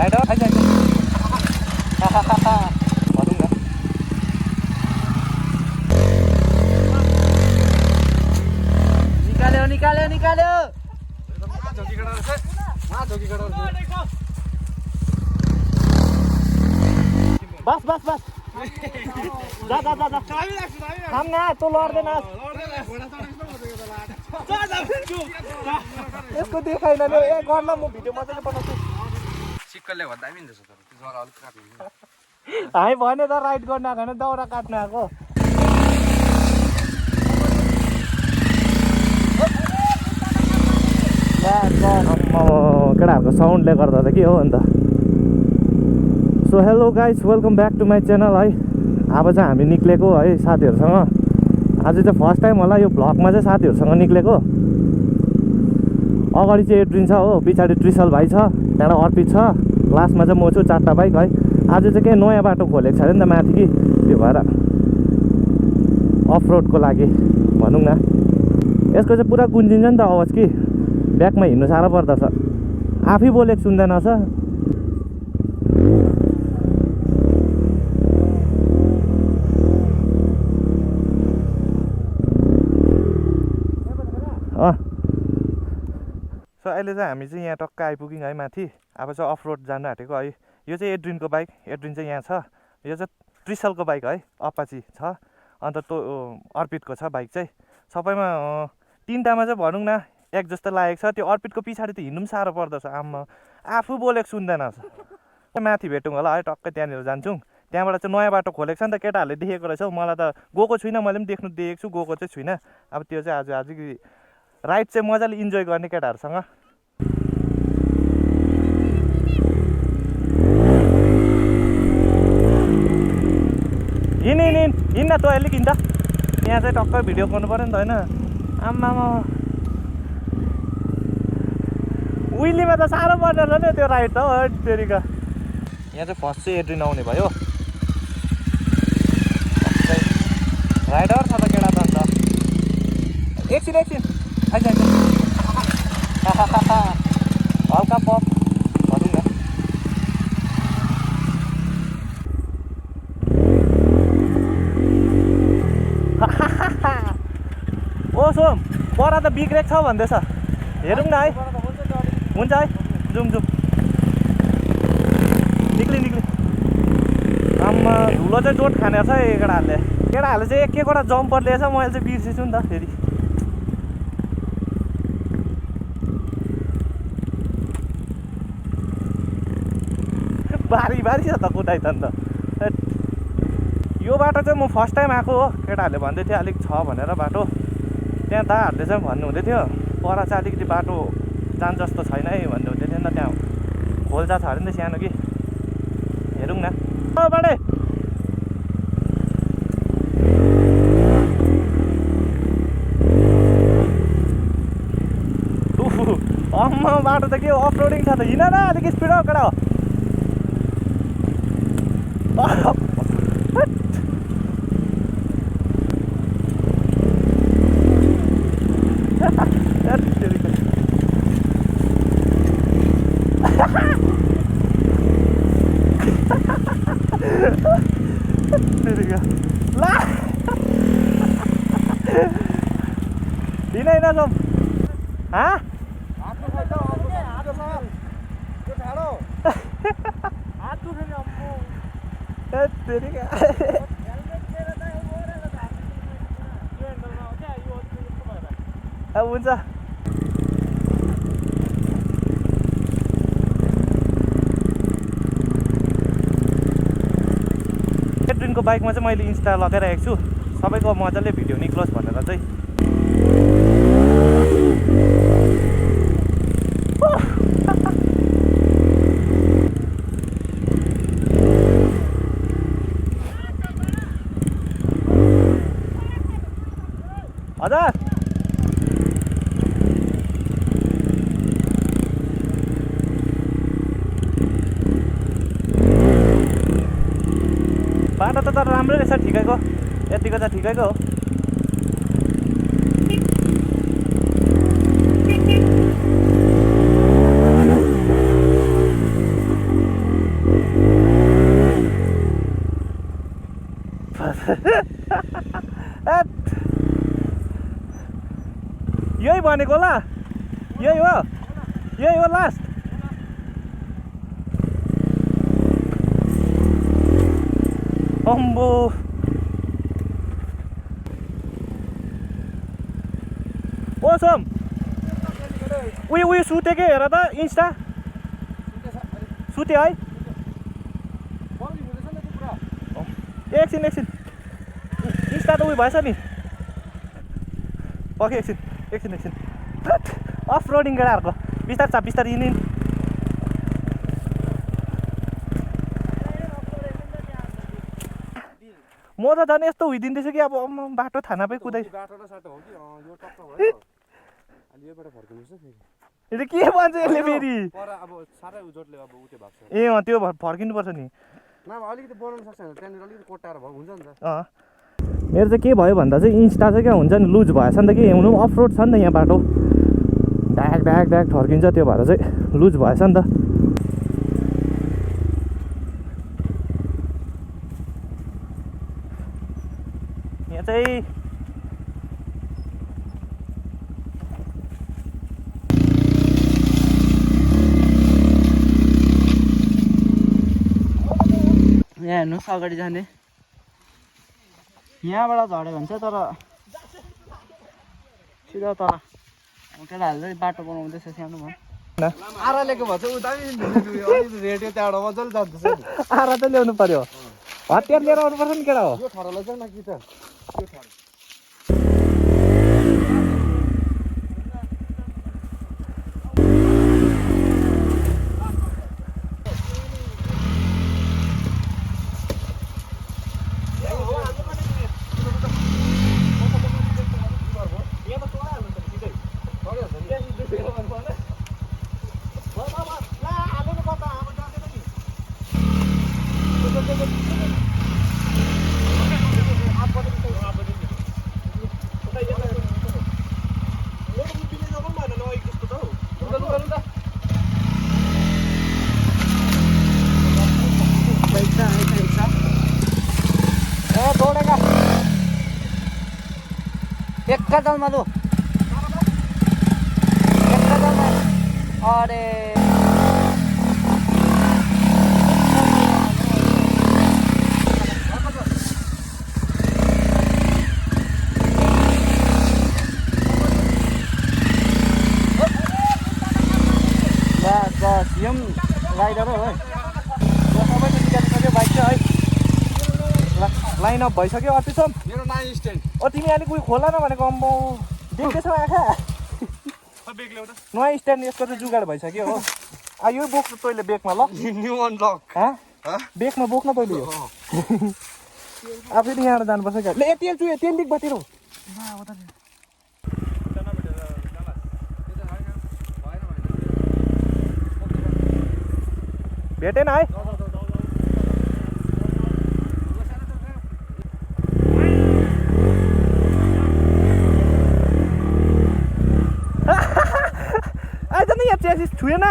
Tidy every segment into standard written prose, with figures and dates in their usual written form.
rider भनौँ न निकाल्यो बस जा थाम न तँ लड्दैन यसको देखाइन नि ए गर्न म भिडियो मजाले बनाउँछु सिक्कलले भन्दा पनि हुन्छ तर त्यो जग्गा अलिक काट्नु हामी भने त राइड गर्न आएको होइन दाउरा काट्न आएको केटाहरूको साउन्डले गर्दा त के हो अन्त सो hello guys welcome back to my channel है अब चाहिँ हामी निक्लेको है साथीहरूसँग आज चाहिँ फर्स्ट टाइम होला यो भ्लगमा चाहिँ साथीहरूसँग निक्लेको अगाडि चाहिँ एड्रिन छ हो पछाडि ट्रिसल भाइ छ त्यहाँबाट अर्पित छ लास्टमा चाहिँ म छु 4टा बाइक है आज चाहिँ केही नयाँ बाटो खोलेको छ अरे नि त माथि कि त्यो भएर अफ रोडको लागि भनौँ न यसको चाहिँ पुरा गुन्जिन्छ नि त आवाज कि ब्याकमा हिँड्नु साह्रो पर्दछ आफै बोलेको सुन्दैन छ सो अहिले चाहिँ हामी चाहिँ यहाँ टक्क आइपुग्यौँ है माथि अब चाहिँ अफ रोड जानु आँटेको है यो चाहिँ एड्रिनको बाइक एड्रिन चाहिँ यहाँ छ यो चाहिँ ट्रिसलको बाइक है अपाची छ अन्त त्यो अर्पितको छ बाइक चाहिँ सबैमा 3टामा चाहिँ भनौँ न एक जस्तो लागेको छ त्यो अर्पितको पछाडि त हिँड्नु पनि साह्रो पर्दछ आम्मा आफू बोलेको सुन्दैन छ माथि भेटौँ होला है टक्कै त्यहाँनिर जान्छौँ त्यहाँबाट चाहिँ नयाँ बाटो खोलेको छ नि त केटाहरूले देखेको रहेछ हौ मलाई त गएको छुइनँ मैले पनि देखेको छु गएको चाहिँ छुइनँ अब त्यो चाहिँ आज राइड चाहिँ मजाले इन्जोय गर्ने केटाहरूसँग हिँड्न तँ अलिक हिँड्दा यहाँ चाहिँ टक्कै भिडियो गर्नु पऱ्यो नि त होइन आम्मामा उहिलेमा त साह्रो पर्ने रहेछ नि त्यो राइड त हो तेरिका यहाँ चाहिँ फर्स्ट चाहिँ एड्रिन आउने भयो राइडर छ त केटा त अन्त एकछिन आइज हल्का पप भनौँ न ओ सोम पर त बिग्रेको छ भन्दैछ हेरौँ न है हुन्छ है जाउँ निक्ली आम्मा धुलो चाहिँ चोट खाने छ है केटाहरूले चाहिँ एकवटा जम्पर लिएछ मैले चाहिँ बिर्सेछु नि त फेरि बारी छ त कुदाइ त अन्त यो बाटो चाहिँ म फर्स्ट टाइम आएको हो केटाहरूले भन्दै थियो अलिक छ भनेर बाटो त्यहाँ दाहरूले चाहिँ भन्नुहुँदै थियो पर चाहिँ अलिकति बाटो जान जस्तो छैन है भन्दै हुँदै थियो नि त त्यहाँ खोल्चा छ अरे नि त सानो कि हेरौँ न बाटै अम्मा बाटो त के हो अफ रोडिङ छ त हिँड न अलिक स्पिड हो केटा हो हिँड जाउँ हाँ अब हुन्छ एड्रिनको बाइकमा चाहिँ मैले इन्स्टा लगाइरहेको छु सबैको मजाले भिडियो निक्लोस् भनेर चाहिँ हजुर बाटो त तर राम्रै रहेछ ठिकैको यतिको त ठिकैको हो भनेको होला यही हो लास्ट अम्बो ओ सोम उयो सुते के हेर त इन्स्टा सुते है एकछिन इन्स्टा त उयो भएछ नि ओके एकछिन अफ रोडिङ केटाहरूको बिस्तारै हिँड्ने म त झन् यस्तो हुइदिँदैछु कि अब बाटो थानापै कुदाइ बाटो र साटो हो कि यो टक्क भयो अनि योबाट फर्किनुपर्छ फेरि के भन्छ यसले फेरि पर अब साह्रै उजोटले अब उते भएको छ ए त्यो फर्किनुपर्छ नि नभए अलिकति बनाउनु सक्छ भने त्यहाँनिर अलिकति कोट्टाएर भएको हुन्छ नि त मेरो चाहिँ के भयो भन्दा चाहिँ इन्स्टा चाहिँ क्या हुन्छ नि लुज भएछ नि त कि हुनु अफ रोड छ नि त यहाँ बाटो ढ्याक ठर्किन्छ त्यो भएर चाहिँ लुज भएछ नि त यहाँ चाहिँ यहाँ हेर्नुहोस् अगाडि जाने यहाँबाट झऱ्यो भने चाहिँ तर सिधा तर केटाहरूले चाहिँ बाटो बनाउँदैछ सानो भयो आरालेको भन्छ उता रेडियो त्यहाँबाट मजाले जाँदैछ आरा त ल्याउनु पर्यो हतियार लिएर आउनुपर्छ नि केटा हो यो ठहरलाई चाहिँ न कि त त्यो ठहर एक कदममा लु एक कदममा अरे बस यो पनि राइडर हो है सबैले निकालिसक्यो बाइक चाहिँ है लाइन अप भइसक्यो अति छ मेरो 9 स्ट्यान्ड तिमी अलिक उयो खोला न भनेको अम्बो देख्दैछौ आँखा नयाँ स्ट्यान्ड यसको चाहिँ जुगाड भइसक्यो हो यो बोक्नु तैँले बेगमा ल न्यू अनलक बेगमा बोक्न तैँले यो अब फेरि यहाँबाट जानुपर्छ क्या ल तेल चुयो तेल लिक बतिर भेटेन है आइज न यहाँ चेसिस छुएन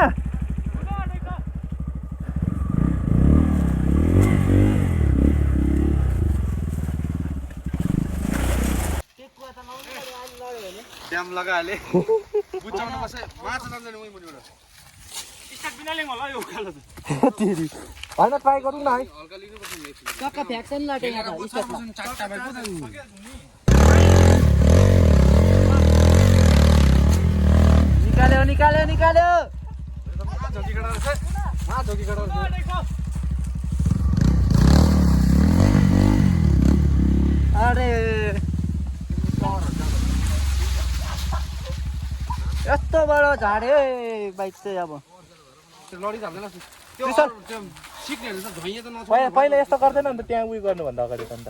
ड्याम लगाले बुझाउनु पर्छ माछा जान्छ नि उही मुनिबाट स्टार्ट बिनाले मलाई यो उकालो तेरी होइन ट्राई गरौँ न है हल्का लिनुपर्छ नि टक्क फ्याक्सन लाटे यहाँ त स्टार्टमा चारटा भएको त निकाल्यो झोकी कटा रहेछ झोकी कटा रहेछ अरे यस्तो बडो झाड्यो बाइक चाहिँ अब त्यो लडी झाल्दैन त्यो सिक्नेहरू त झैँ त नछ पहिला यस्तो गर्दैन अन्त त्यहाँ उयो गर्नुभन्दा अगाडि त अन्त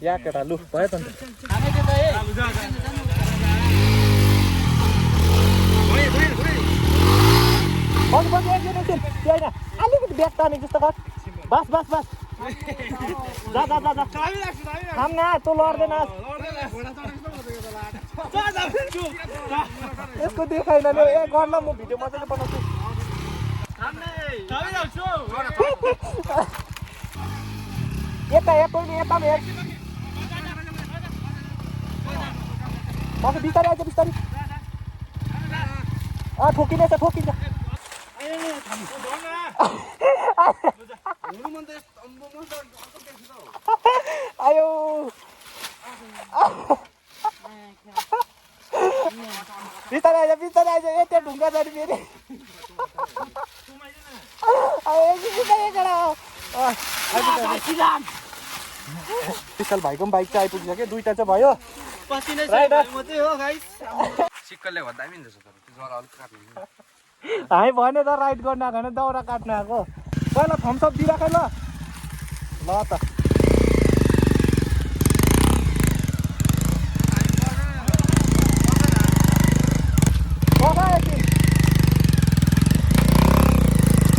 या केटा लु भयो त अन्त एकछिन त्यो होइन अलिकति ब्याग ताने जस्तो कर बस जा थाम न तँ लड्दैन यसको देखाइन नि ए गर्न म भिडियो मजाले बनाउँछु यता पहिले यता हेर बिस्तारै आइज बिस्तारै ठोकिनेछ ठोकिन्छ आयो बिस्तारै आइज यता ढुङ्गा छ नि फेरि विशाल भाइको पनि बाइक चाहिँ आइपुगिसक्यो दुईटा चाहिँ भयो सिक्कलले भन्दा पनि हुन्छ त्यो जरा अलिक काट्नु हामी भने त राइड गर्न आएको होइन दाउरा काट्न आएको पहिला थम्सअप दिइराख ल त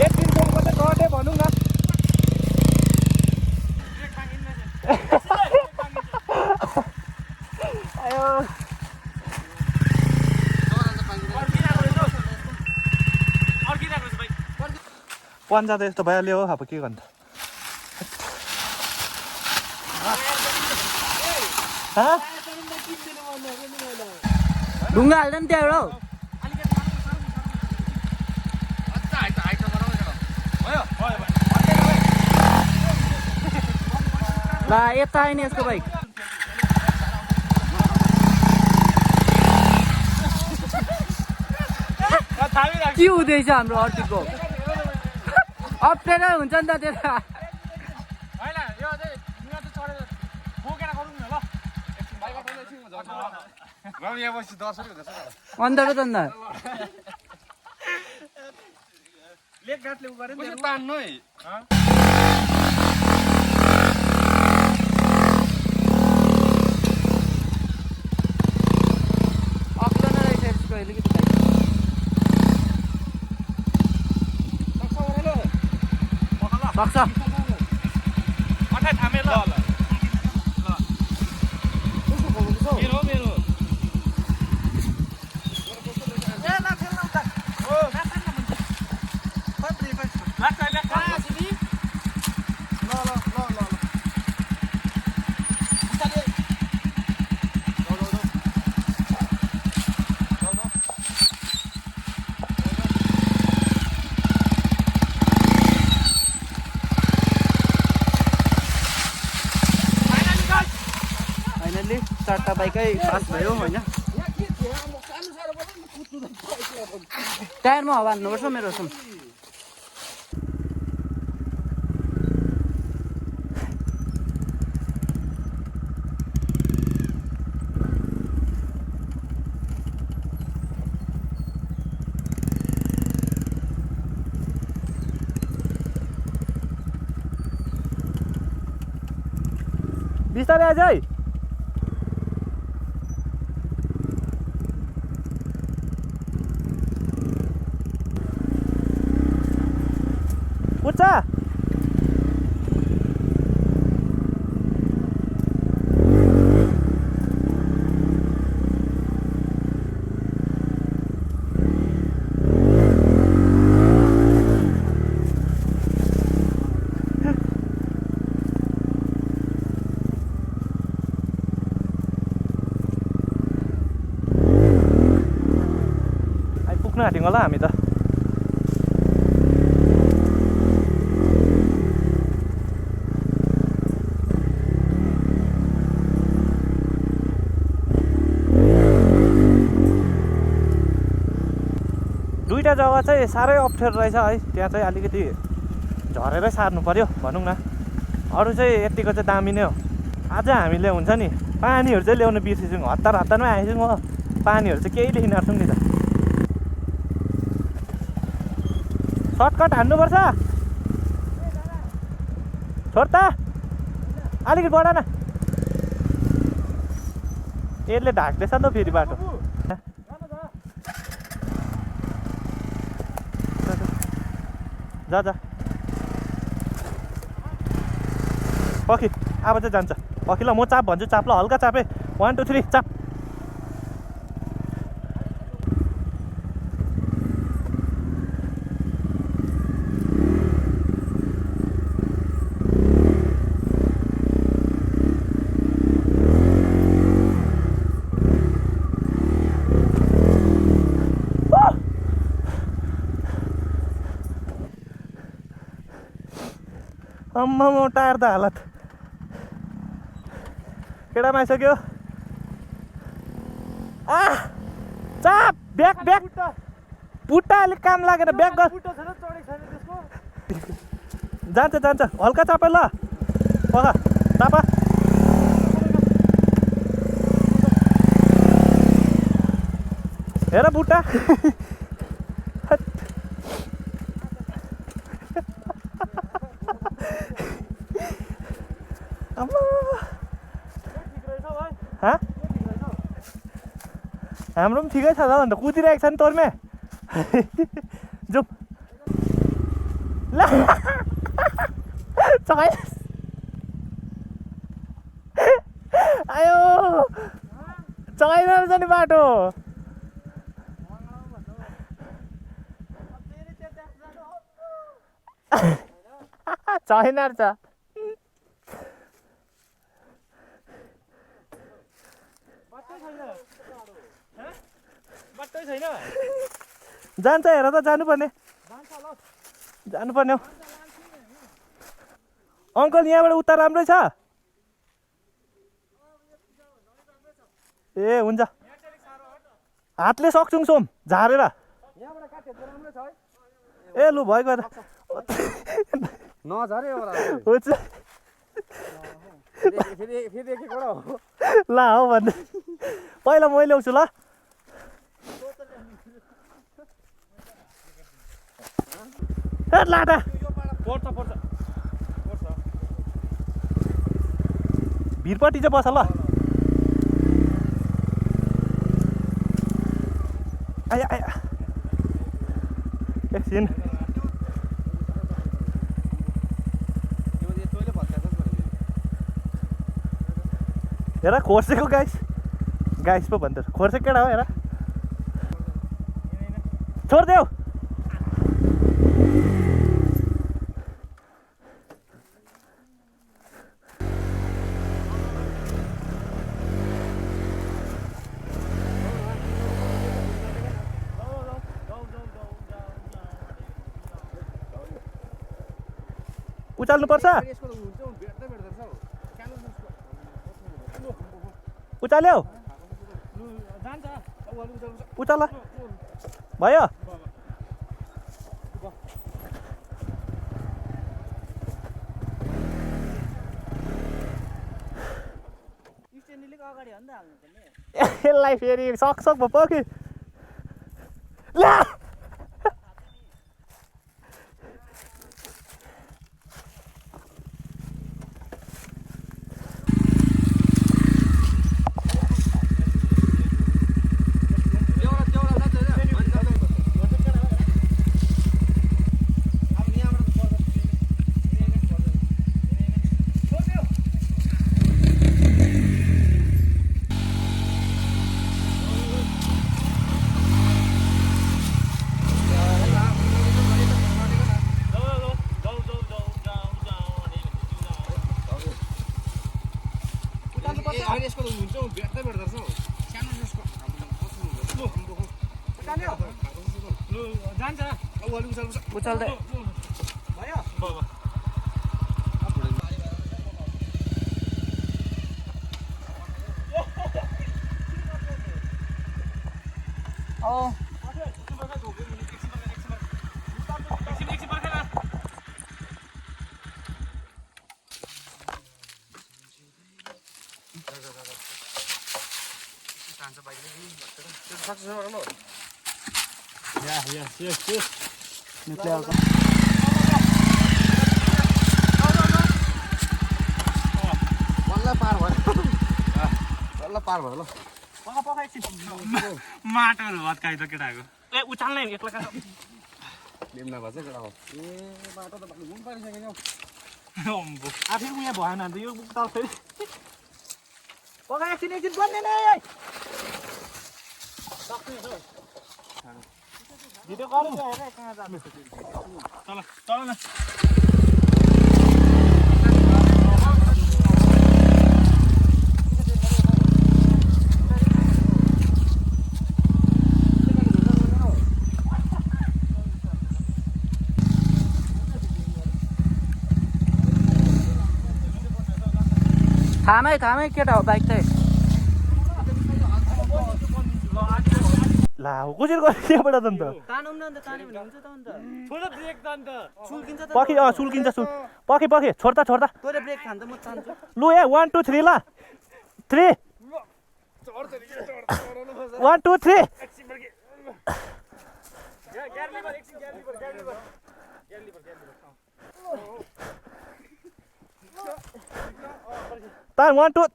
एकदिनको मात्रै गटे भनौँ न आयो पन्जा त यस्तो भइहाल्यो हो अब के गर्नु ढुङ्गा हाल्दा नि त्यहाँ एउटा ल यता आयो नि यसको बाइक के हुँदैछ हाम्रो अर्टिको अप्ठ्यारो हुन्छ नि त त्यसमा अन्त र त तान्नु है अग्लो नै रहेछ यसको अलिकति सक्छ चारवटा बाइकै पास भयो होइन टायरमा हावा हान्नुपर्छ मेरो सुन बिस्तारै आइज है उच्चा आइपुग्न आँट्यौँ होला हामी त दुईटा जग्गा चाहिँ साह्रै अप्ठ्यारो रहेछ है त्यहाँ चाहिँ अलिकति झरेरै सार्नु पर्यो भनौँ न अरू चाहिँ यतिको चाहिँ दामी नै हो आज हामीले हुन्छ नि पानीहरू चाहिँ ल्याउनु बिर्सेछौँ हतारमै आएछौँ हो पानीहरू चाहिँ केही लिन आँट्छौँ नि त सर्टकट हान्नुपर्छ छोड त अलिकति बढा न यसले ढाक्दैछ नि त फेरि बाटो जा पखी अब चाहिँ जान्छ पखी ल म चाप भन्छु चाप ल हल्का चापे 1 2 3 चाप अम्मा टायर त हालत केटामा आइसक्यो चाप ब्याग ब्याग बुट्टा अलिक काम लागेन ब्याग गर जान्छ जान्छ हल्का चाप ल पख चाप हेर बुट्टा हाम्रो पनि ठिकै छ त अन्त कुदिरहेको छ नि तोर्मे जाउँ ल चगाइ आयो चगाइमा जाने बाटो छैन रहेछ जान्छ हेर त जानुपर्ने जानुपर्ने हो अङ्कल यहाँबाट उता राम्रै छ ए हुन्छ हातले सक्छौँ सोम झारेर ए लु भइगयो त हुन्छ ल हो भन्दै पहिला मै ल्याउँछु ल लाटा भिरपट्टि चाहिँ बस ल आया आया एकछिन हेर खोर्सेको गाइस गाइस पो भन्छ खोर्सेको केटा हो हेर छोडिदेऊ उचाल्नुपर्छ उचाल्यौ उचाल भयो यसलाई फेरि सक्सक भयो पो कि ला उचाल्दै माटोहरू भत्काइ त केटाको ए उचाल्ने एक्लै आफै उहाँ भएन अन्त यो बुक फेरि पकाइ एकछिन एकछिन बन्दैन भिडियो गरौँ कहाँ जानु चल चल न थामै केटा हो बाइक चाहिँ ला हो कसरी गर्ने यहाँबाट त अन्त तानौँ न अन्त तान्यो भने हुन्छ त अन्त छोड ब्रेक त अन्त सुल्किन्छ त पखे सुल्किन्छ पखे छोड्दा तोरे ब्रेक थान्छ म तान्छु लु ए 1 2 3 ल 3 1 2 3 तान 1 2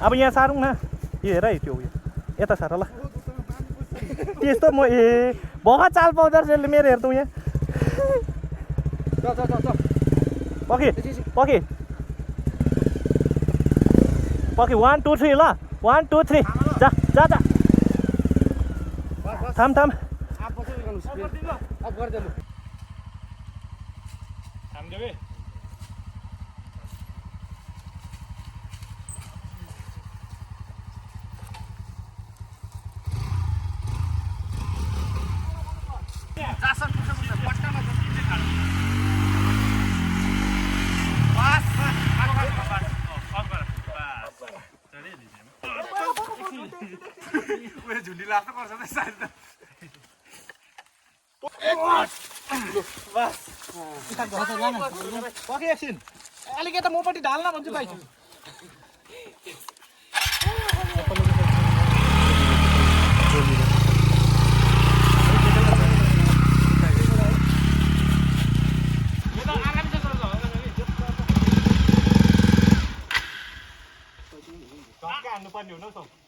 अब यहाँ सारौँ न यो हेर है त्यो उयो यता सार ल त्यस्तो म भगा चाल पाउँदो रहेछ मेरो हेर्नु यहाँ पखे 1 2 3 ल 1 2 3 जा थाम झुली लाग्नु पर्छ त सायद पखे एकछिन अलिक यता मपट्टि ढाल्न भन्छु भाइ हान्नुपर्ने हुन त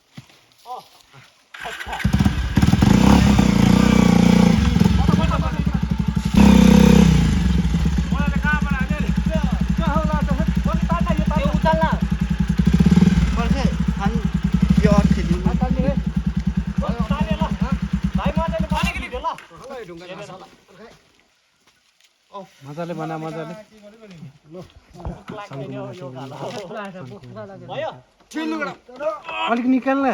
मजाले बना मजाले अलिक निकाल्न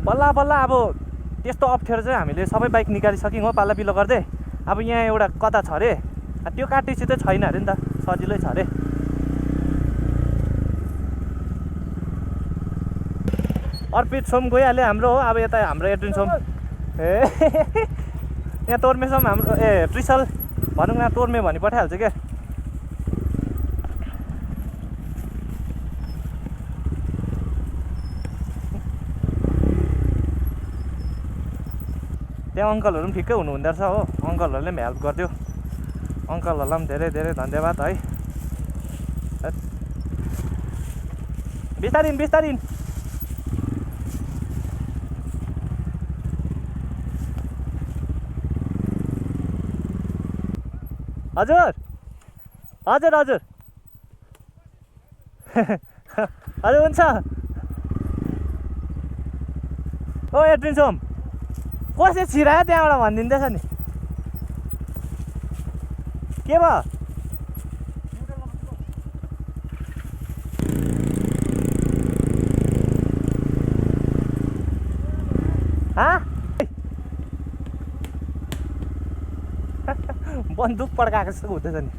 बल्ल अब त्यस्तो अप्ठ्यारो चाहिँ हामीले सबै बाइक निकालिसक्यौँ हो पाल्ला पिल्लो गर्दै अब यहाँ एउटा कता छ अरे त्यो काटेपछि चाहिँ छैन अरे नि त सजिलै छ अरे अर्पित सोम गइहाल्यो हाम्रो हो अब यता हाम्रो एड्रिन सोम यहाँ तोर्मे सोम हाम्रो ट्रिसल भनौँ न तोर्मे भनी पठाइहाल्छ क्या त्यहाँ अङ्कलहरू पनि ठिकै हुनुहुँदो रहेछ हो अङ्कलहरूले पनि हेल्प गरिदियो अङ्कलहरूलाई पनि धेरै धेरै धन्यवाद है बिस्तारै हजुर हजुर हुन्छ ओ एड्रिन सोम कसले छिरायो त्यहाँबाट भनिदिँदैछ नि के भयो बन्दुक पड्काएको जस्तो हुँदैछ नि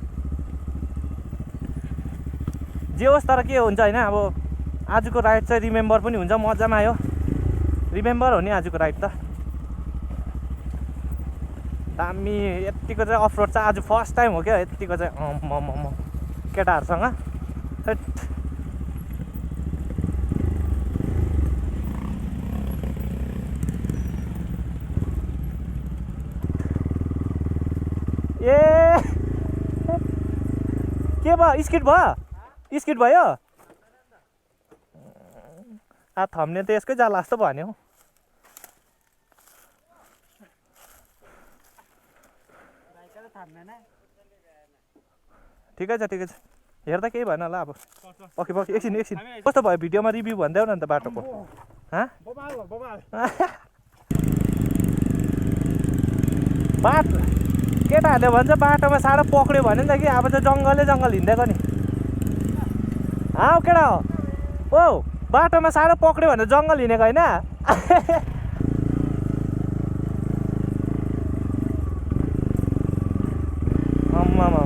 जे होस् तर के हुन्छ होइन अब आजको राइड चाहिँ रिमेम्बर पनि हुन्छ मजामा आयो रिमेम्बर हो नि आजको राइड त दामी यतिको चाहिँ अफरोड चाहिँ आज फर्स्ट टाइम हो क्या यतिको चाहिँ केटाहरूसँग के भयो स्किट भयो स्किट भयो थम्ने त यसकै जाला जस्तो भयो नि हौ ठिकै छ हेर्दा केही भएन होला अब पछि एकछिन कस्तो भयो भिडियोमा रिभ्यू भन्दै न त बाटोको केटाहरूले भन्छ बाटोमा साह्रो पक्रियो भने नि त कि अब चाहिँ जङ्गल हिँडेको नि केटा हो ओ बाटोमा साह्रो पक्रियो भने जङ्गल हिँडेको होइन आम्मामा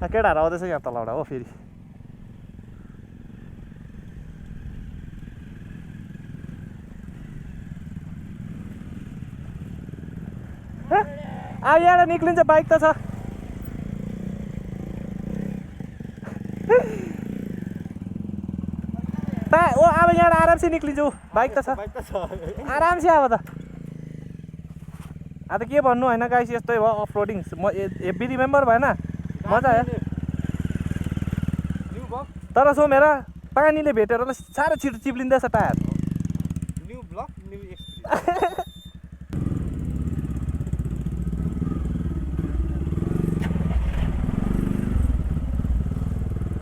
केटाहरू आउँदैछ यहाँ तलबाट हो फेरि यहाँबाट निक्लिन्छ बाइक त छ अब यहाँबाट आरामसे निक्लिन्छु बाइक त छ आरामसे अब त के भन्नु होइन गाइस यस्तै भयो अफ रोडिङ म हेभी रिमेम्बर भएन मजा आयो तर सोमेर पानीले भेटेर साह्रो छिटो चिप्लिँदैछ टायर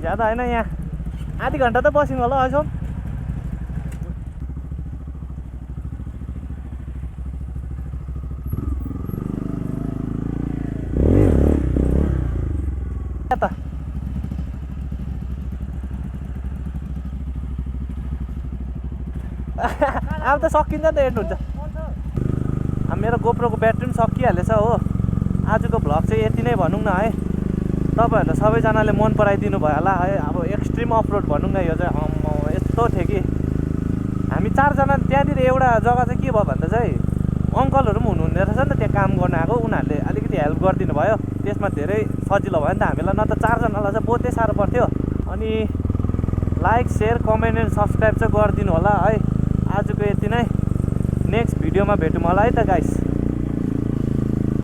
ज्यादा होइन यहाँ आधी घन्टा त बस्यौँ होला अझ अब त सकिन्छ नि त एन्ड हुन्छ अब मेरो गोप्रोको ब्याट्री पनि सकिहालेछ हो आजको भ्लग चाहिँ यति नै भनौँ न है तपाईँहरूले सबैजनाले मन पराइदिनु भयो होला है अब एक्सट्रिम अफरोड भनौँ न यो चाहिँ यस्तो थियो कि हामी चारजना त्यहाँनिर एउटा जग्गा चाहिँ के भयो भन्दा चाहिँ अङ्कलहरू पनि हुनुहुने रहेछ नि त त्यहाँ काम गर्न आएको उनीहरूले अलिकति हेल्प गरिदिनु भयो त्यसमा धेरै सजिलो भयो नि त हामीलाई न त चारजनालाई चाहिँ बहुतै साह्रो पर्थ्यो अनि like share comment and subscribe चाहिँ गरिदिनु होला है आजको यति नै नेक्स्ट भिडियोमा भेटौँ होला है त गाइस